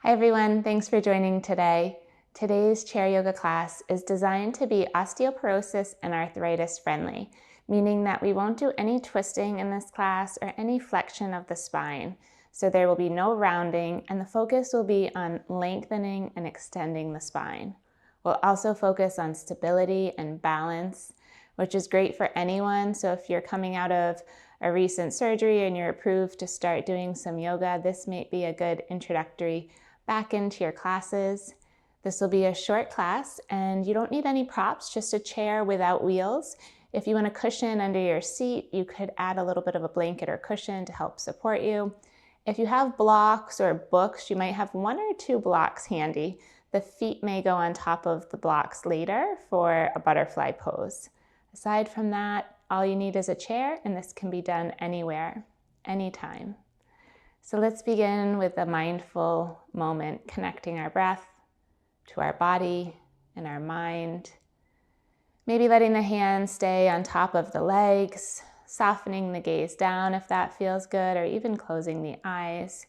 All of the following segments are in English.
Hi everyone, thanks for joining today. Today's chair yoga class is designed to be osteoporosis and arthritis friendly, meaning that we won't do any twisting in this class or any flexion of the spine. So there will be no rounding, and the focus will be on lengthening and extending the spine. We'll also focus on stability and balance, which is great for anyone. So if you're coming out of a recent surgery and you're approved to start doing some yoga, this may be a good introductory back into your classes. This will be a short class and you don't need any props, just a chair without wheels. If you want a cushion under your seat, you could add a little bit of a blanket or cushion to help support you. If you have blocks or books, you might have 1 or 2 blocks handy. The feet may go on top of the blocks later for a butterfly pose. Aside from that, all you need is a chair, and this can be done anywhere, anytime. So let's begin with a mindful moment, connecting our breath to our body and our mind. Maybe letting the hands stay on top of the legs, softening the gaze down if that feels good, or even closing the eyes.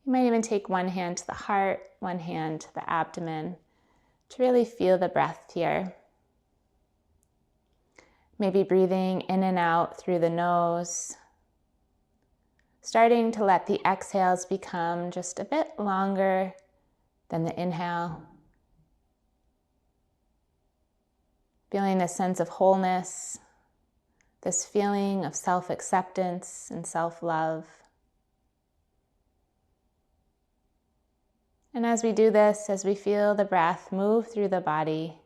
You might even take one hand to the heart, one hand to the abdomen to really feel the breath here. Maybe breathing in and out through the nose, starting to let the exhales become just a bit longer than the inhale. Feeling this sense of wholeness, this feeling of self-acceptance and self-love. And as we do this, as we feel the breath move through the body,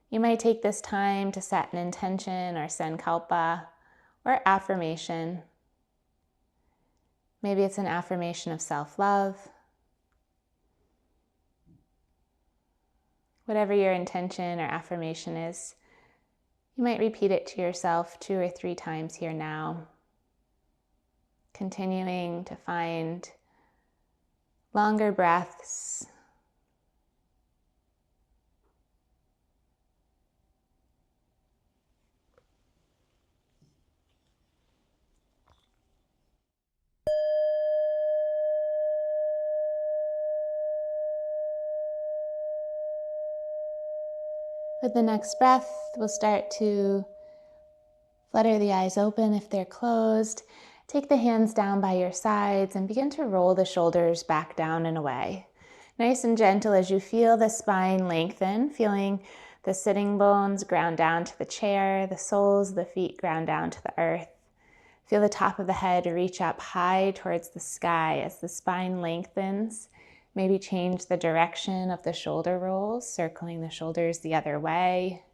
you might take this time to set an intention or sankalpa or affirmation. Maybe it's an affirmation of self-love. Whatever your intention or affirmation is, you might repeat it to yourself 2 or 3 times here now, continuing to find longer breaths. With the next breath, we'll start to flutter the eyes open if they're closed. Take the hands down by your sides and begin to roll the shoulders back down and away. Nice and gentle as you feel the spine lengthen, feeling the sitting bones ground down to the chair, the soles of the feet ground down to the earth. Feel the top of the head reach up high towards the sky as the spine lengthens. Maybe change the direction of the shoulder rolls, circling the shoulders the other way.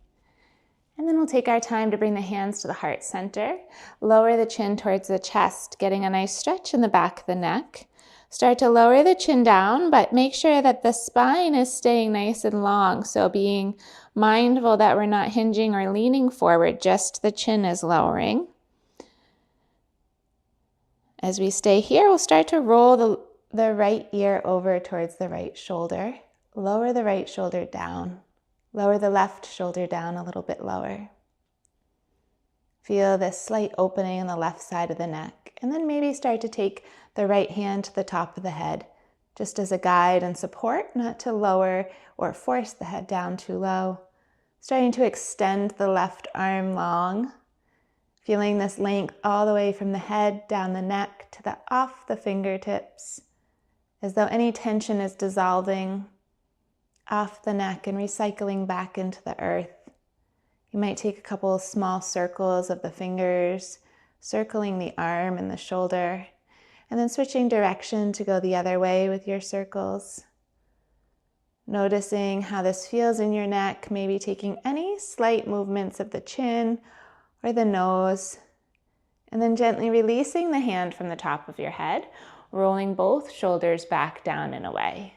And then we'll take our time to bring the hands to the heart center. Lower the chin towards the chest, getting a nice stretch in the back of the neck. Start to lower the chin down, but make sure that the spine is staying nice and long. So being mindful that we're not hinging or leaning forward, just the chin is lowering. As we stay here, we'll start to roll the right ear over towards the right shoulder. Lower the right shoulder down. Lower the left shoulder down a little bit lower. Feel this slight opening on the left side of the neck. And then maybe start to take the right hand to the top of the head, just as a guide and support, not to lower or force the head down too low. Starting to extend the left arm long. Feeling this length all the way from the head down the neck to off the fingertips, as though any tension is dissolving off the neck and recycling back into the earth. You might take a couple of small circles of the fingers, circling the arm and the shoulder, and then switching direction to go the other way with your circles. Noticing how this feels in your neck, maybe taking any slight movements of the chin or the nose, and then gently releasing the hand from the top of your head, rolling both shoulders back down and away.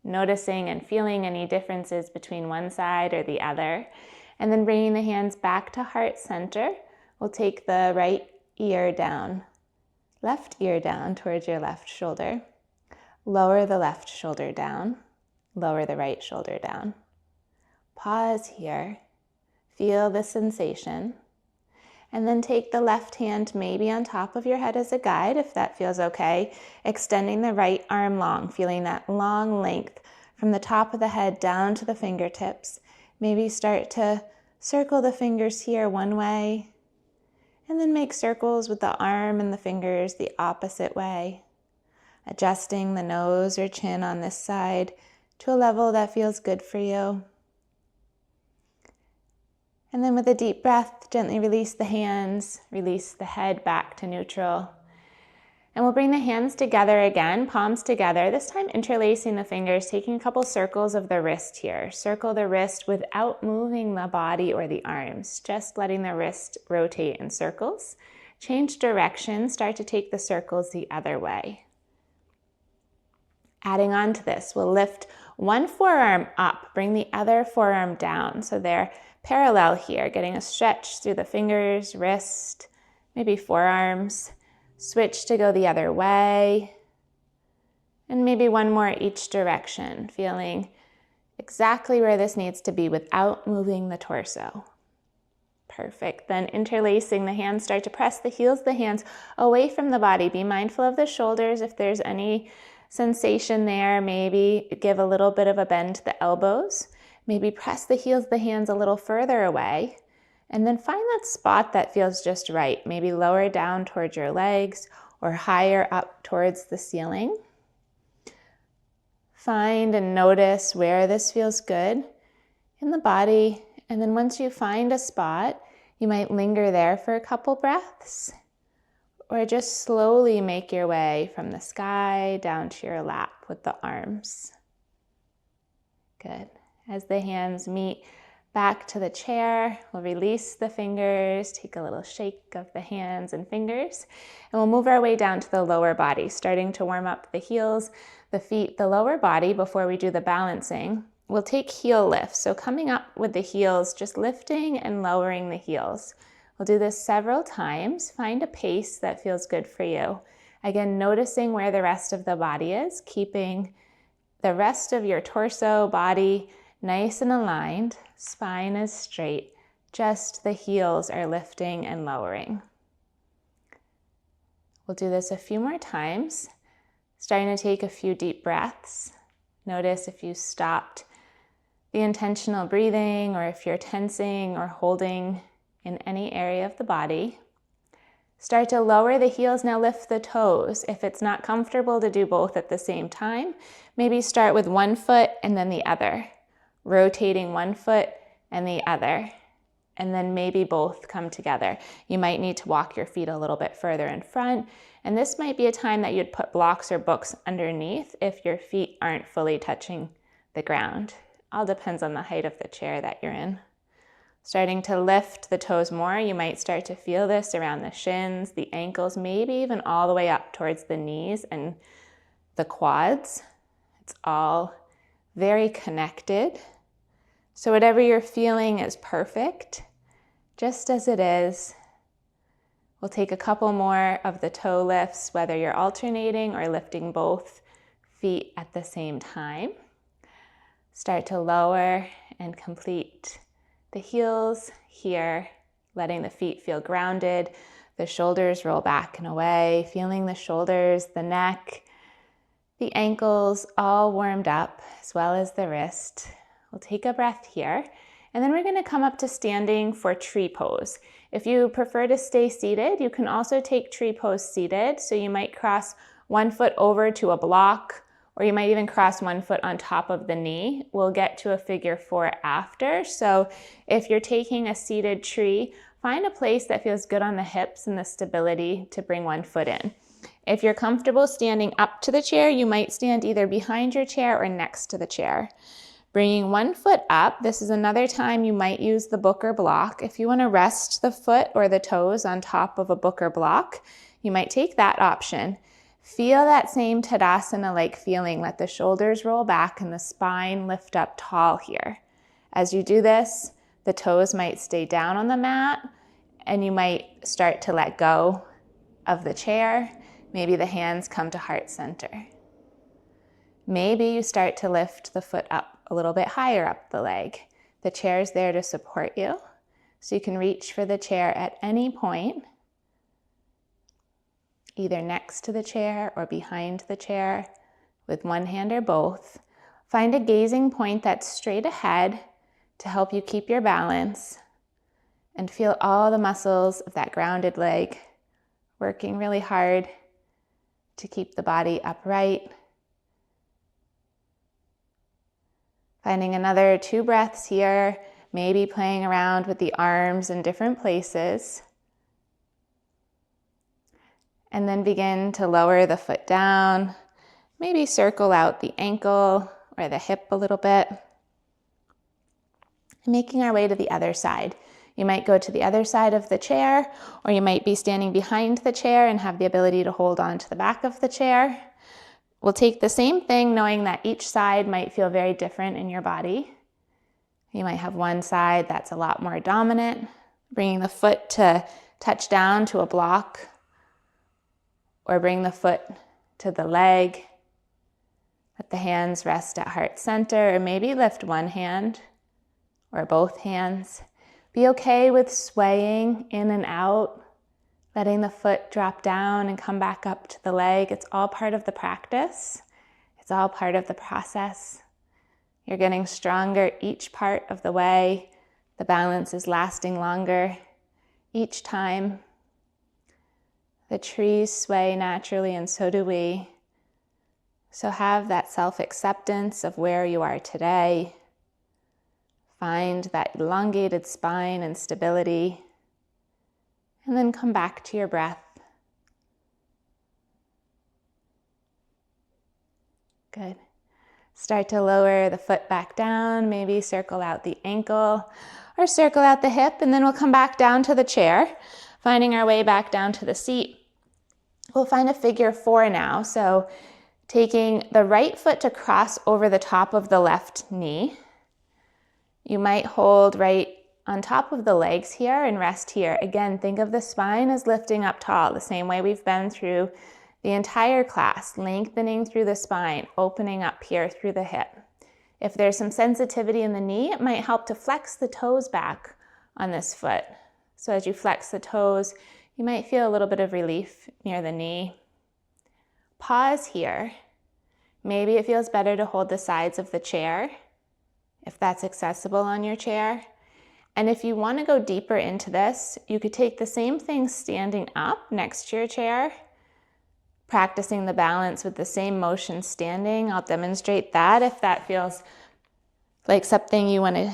Noticing and feeling any differences between one side or the other, and then bringing the hands back to heart center. We'll take the right ear down, left ear down towards your left shoulder. Lower the left shoulder down, lower the right shoulder down. Pause here, feel the sensation. And then take the left hand maybe on top of your head as a guide, if that feels okay. Extending the right arm long, feeling that long length from the top of the head down to the fingertips. Maybe start to circle the fingers here one way, and then make circles with the arm and the fingers the opposite way. Adjusting the nose or chin on this side to a level that feels good for you. And then with a deep breath, gently release the hands, release the head back to neutral. And we'll bring the hands together again, palms together, this time interlacing the fingers, taking a couple circles of the wrist here. Circle the wrist without moving the body or the arms, just letting the wrist rotate in circles. Change direction, start to take the circles the other way. Adding on to this, we'll lift one forearm up, bring the other forearm down. So they're parallel here, getting a stretch through the fingers, wrist, maybe forearms. Switch to go the other way. And maybe one more each direction, feeling exactly where this needs to be without moving the torso. Perfect. Then interlacing the hands, start to press the heels of the hands away from the body. Be mindful of the shoulders if there's any sensation there. Maybe give a little bit of a bend to the elbows. Maybe press the heels of the hands a little further away. And then find that spot that feels just right. Maybe lower down towards your legs or higher up towards the ceiling. Find and notice where this feels good in the body. And then once you find a spot, you might linger there for a couple breaths, or just slowly make your way from the sky down to your lap with the arms. Good. As the hands meet back to the chair, we'll release the fingers, take a little shake of the hands and fingers, and we'll move our way down to the lower body, starting to warm up the heels, the feet, the lower body before we do the balancing. We'll take heel lifts, so coming up with the heels, just lifting and lowering the heels. We'll do this several times. Find a pace that feels good for you. Again, noticing where the rest of the body is, keeping the rest of your torso, body nice and aligned. Spine is straight. Just the heels are lifting and lowering. We'll do this a few more times. Starting to take a few deep breaths. Notice if you stopped the intentional breathing or if you're tensing or holding in any area of the body. Start to lower the heels, now lift the toes. If it's not comfortable to do both at the same time, maybe start with one foot and then the other. Rotating one foot and the other. And then maybe both come together. You might need to walk your feet a little bit further in front. And this might be a time that you'd put blocks or books underneath if your feet aren't fully touching the ground. All depends on the height of the chair that you're in. Starting to lift the toes more, you might start to feel this around the shins, the ankles, maybe even all the way up towards the knees and the quads. It's all very connected. So whatever you're feeling is perfect, just as it is. We'll take a couple more of the toe lifts, whether you're alternating or lifting both feet at the same time. Start to lower and complete the heels here, letting the feet feel grounded. The shoulders roll back and away, feeling the shoulders, the neck, the ankles all warmed up, as well as the wrist. We'll take a breath here, and then we're going to come up to standing for tree pose. If you prefer to stay seated, you can also take tree pose seated. So you might cross one foot over to a block, or you might even cross one foot on top of the knee. We'll get to a figure 4 after. So if you're taking a seated tree, find a place that feels good on the hips and the stability to bring one foot in. If you're comfortable standing up to the chair, you might stand either behind your chair or next to the chair. Bringing one foot up, this is another time you might use the book or block. If you want to rest the foot or the toes on top of a book or block, you might take that option. Feel that same Tadasana-like feeling. Let the shoulders roll back and the spine lift up tall here. As you do this, the toes might stay down on the mat and you might start to let go of the chair. Maybe the hands come to heart center. Maybe you start to lift the foot up a little bit higher up the leg. The chair is there to support you. So you can reach for the chair at any point, either next to the chair or behind the chair with one hand or both. Find a gazing point that's straight ahead to help you keep your balance, and feel all the muscles of that grounded leg working really hard to keep the body upright. Finding another 2 breaths here, maybe playing around with the arms in different places. And then begin to lower the foot down, maybe circle out the ankle or the hip a little bit. And making our way to the other side. You might go to the other side of the chair, or you might be standing behind the chair and have the ability to hold on to the back of the chair. We'll take the same thing, knowing that each side might feel very different in your body. You might have one side that's a lot more dominant, bringing the foot to touch down to a block, or bring the foot to the leg. Let the hands rest at heart center, or maybe lift one hand or both hands. Be okay with swaying in and out, letting the foot drop down and come back up to the leg. It's all part of the practice. It's all part of the process. You're getting stronger each part of the way. The balance is lasting longer each time. The trees sway naturally, and so do we. So have that self-acceptance of where you are today. Find that elongated spine and stability, and then come back to your breath. Good. Start to lower the foot back down, maybe circle out the ankle or circle out the hip, and then we'll come back down to the chair, finding our way back down to the seat. We'll find a figure 4 now, so taking the right foot to cross over the top of the left knee. You might hold right on top of the legs here and rest here. Again, think of the spine as lifting up tall, the same way we've been through the entire class, lengthening through the spine, opening up here through the hip. If there's some sensitivity in the knee, it might help to flex the toes back on this foot. So as you flex the toes, you might feel a little bit of relief near the knee. Pause here. Maybe it feels better to hold the sides of the chair, if that's accessible on your chair. And if you want to go deeper into this, you could take the same thing standing up next to your chair, practicing the balance with the same motion standing. I'll demonstrate that if that feels like something you want to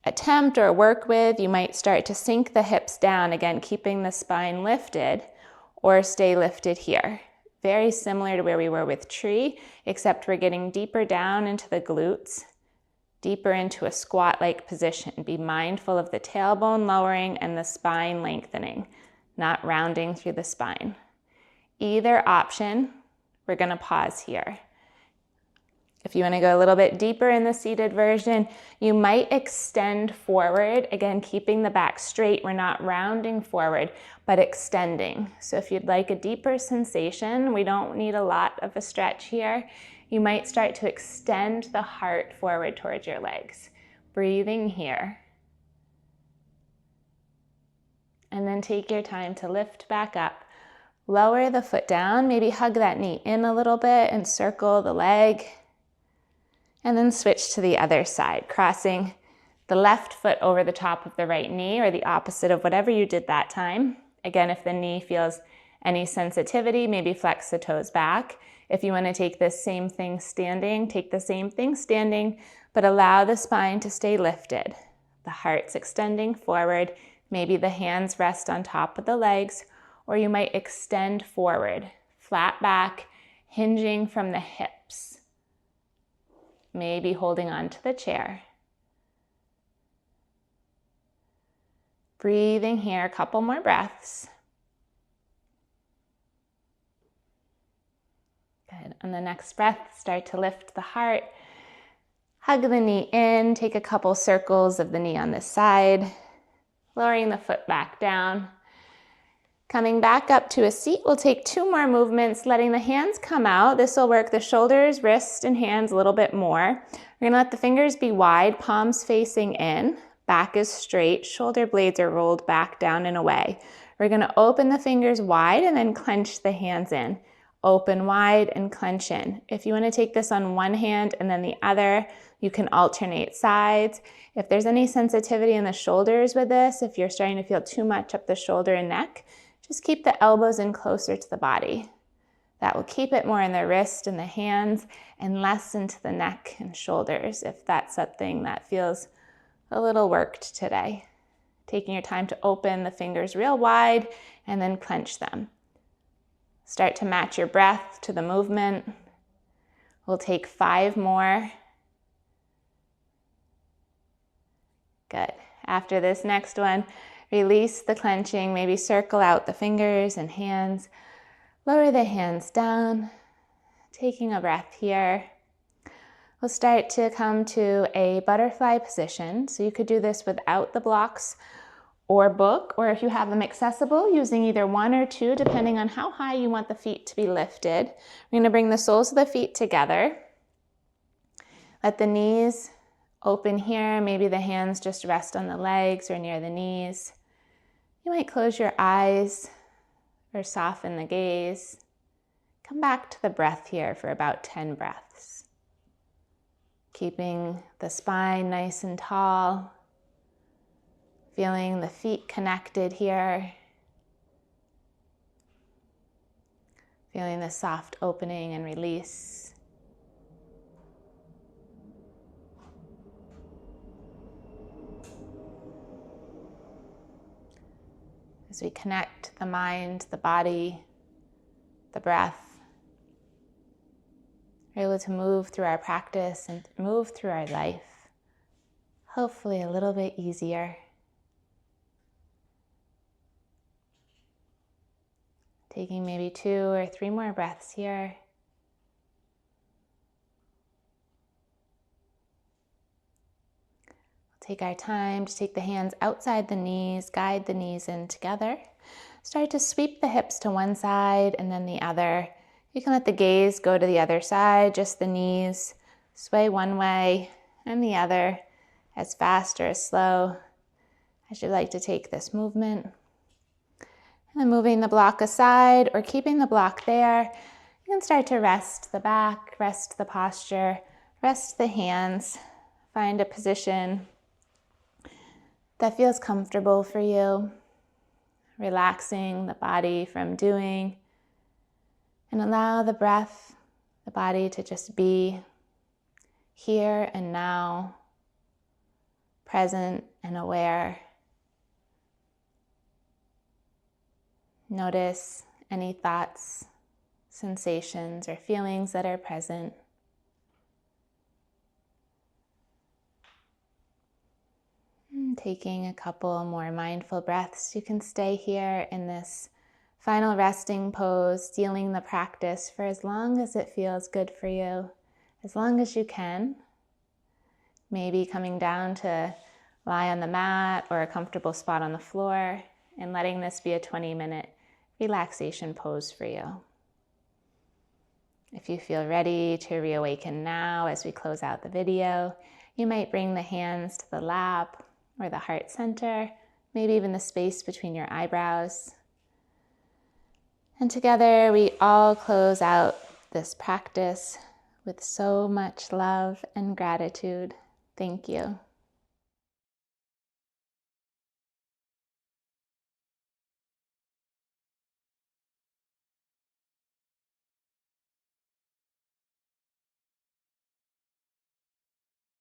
attempt or work with. You might start to sink the hips down, again, keeping the spine lifted, or stay lifted here. Very similar to where we were with tree, except we're getting deeper down into the glutes, deeper into a squat-like position. Be mindful of the tailbone lowering and the spine lengthening, not rounding through the spine. Either option, we're going to pause here. If you want to go a little bit deeper in the seated version, you might extend forward, again, keeping the back straight. We're not rounding forward, but extending. So if you'd like a deeper sensation, we don't need a lot of a stretch here. You might start to extend the heart forward towards your legs. Breathing here. And then take your time to lift back up. Lower the foot down, maybe hug that knee in a little bit and circle the leg. And then switch to the other side, crossing the left foot over the top of the right knee, or the opposite of whatever you did that time. Again, if the knee feels any sensitivity, maybe flex the toes back. If you want to take this same thing standing, take the same thing standing, but allow the spine to stay lifted. The heart's extending forward. Maybe the hands rest on top of the legs, or you might extend forward, flat back, hinging from the hips. Maybe holding on to the chair. Breathing here, a couple more breaths. Good. On the next breath, start to lift the heart. Hug the knee in, take a couple circles of the knee on this side, lowering the foot back down. Coming back up to a seat, we'll take 2 more movements, letting the hands come out. This will work the shoulders, wrists, and hands a little bit more. We're gonna let the fingers be wide, palms facing in, Back is straight, shoulder blades are rolled back, down, and away. We're going to open the fingers wide and then clench the hands in. Open wide and clench in. If you want to take this on one hand and then the other, you can alternate sides. If there's any sensitivity in the shoulders with this, if you're starting to feel too much up the shoulder and neck, just keep the elbows in closer to the body. That will keep it more in the wrist and the hands and less into the neck and shoulders if that's something that feels a little worked today. Taking your time to open the fingers real wide and then clench them. Start to match your breath to the movement. We'll take 5 more. Good. After this next one, release the clenching, maybe circle out the fingers and hands. Lower the hands down, taking a breath here. We'll start to come to a butterfly position. So you could do this without the blocks or book, or if you have them accessible, using either 1 or 2, depending on how high you want the feet to be lifted. We're going to bring the soles of the feet together. Let the knees open here. Maybe the hands just rest on the legs or near the knees. You might close your eyes or soften the gaze. Come back to the breath here for about 10 breaths. Keeping the spine nice and tall. Feeling the feet connected here. Feeling the soft opening and release. As we connect the mind, the body, the breath, we're able to move through our practice and move through our life, hopefully a little bit easier. Taking maybe 2 or 3 more breaths here. Take our time to take the hands outside the knees, guide the knees in together. Start to sweep the hips to one side and then the other. You can let the gaze go to the other side, just the knees. Sway one way and the other, as fast or as slow as you'd like to take this movement. And then moving the block aside or keeping the block there, you can start to rest the back, rest the posture, rest the hands. Find a position that feels comfortable for you, relaxing the body from doing, and allow the breath, the body to just be here and now, present and aware. Notice any thoughts, sensations, or feelings that are present. Taking a couple more mindful breaths, you can stay here in this final resting pose, stealing the practice for as long as it feels good for you, as long as you can. Maybe coming down to lie on the mat or a comfortable spot on the floor and letting this be a 20-minute relaxation pose for you. If you feel ready to reawaken now as we close out the video, you might bring the hands to the lap or the heart center, maybe even the space between your eyebrows. And together we all close out this practice with so much love and gratitude. Thank you.